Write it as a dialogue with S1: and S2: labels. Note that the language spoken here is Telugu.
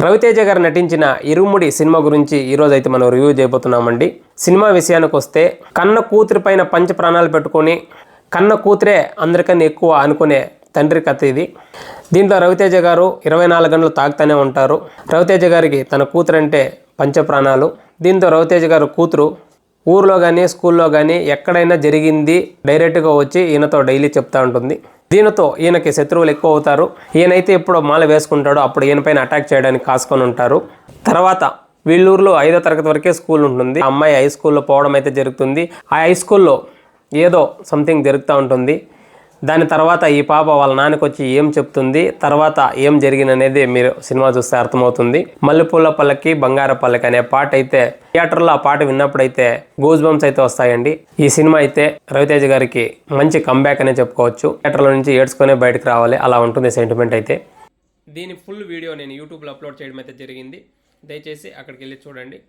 S1: రవితేజ గారు నటించిన ఇరుముడి సినిమా గురించి ఈరోజు అయితే మనం రివ్యూ చేయబోతున్నామండి. సినిమా విషయానికి వస్తే కన్న కూతురి పైన పంచ ప్రాణాలు పెట్టుకొని కన్న కూతురే అందరికన్నా ఎక్కువ అనుకునే తండ్రి కథ ఇది. దీంట్లో రవితేజ గారు 24 గంటలు తాగుతూనే ఉంటారు. రవితేజ గారికి తన కూతురు అంటే పంచ ప్రాణాలు. దీంతో రవితేజ గారు కూతురు ఊర్లో కానీ స్కూల్లో కానీ ఎక్కడైనా జరిగింది డైరెక్ట్గా వచ్చి ఈయనతో డైలీ చెప్తూ ఉంటుంది. దీనితో ఈయనకి శత్రువులు ఎక్కువ అవుతారు. ఈయనైతే ఎప్పుడో మాల వేసుకుంటాడో అప్పుడు ఈయనపైన అటాక్ చేయడానికి కాసుకొని ఉంటారు. తర్వాత వీళ్ళూరులో 5వ తరగతి వరకే స్కూల్ ఉంటుంది. అమ్మాయి హై స్కూల్లో పోవడం అయితే జరుగుతుంది. ఆ హై స్కూల్లో ఏదో సంథింగ్ జరుగుతూ ఉంటుంది. దాని తర్వాత ఈ పాప వాళ్ళ నాన్నకి వచ్చి ఏం చెప్తుంది, తర్వాత ఏం జరిగిందనేది మీరు సినిమా చూస్తే అర్థమవుతుంది. మల్లెపూల పల్లకి బంగార పల్లకి అనే పాట అయితే థియేటర్లో ఆ పాట విన్నప్పుడైతే గూస్ బంప్స్ అయితే వస్తాయండి. ఈ సినిమా అయితే రవితేజ గారికి మంచి కంబ్యాక్ అనే చెప్పుకోవచ్చు. థియేటర్లో నుంచి ఏడ్చుకునే బయటకు రావాలి, అలా ఉంటుంది సెంటిమెంట్ అయితే. దీని ఫుల్ వీడియో నేను యూట్యూబ్లో అప్లోడ్ చేయడం అయితే జరిగింది. దయచేసి అక్కడికి వెళ్ళి చూడండి.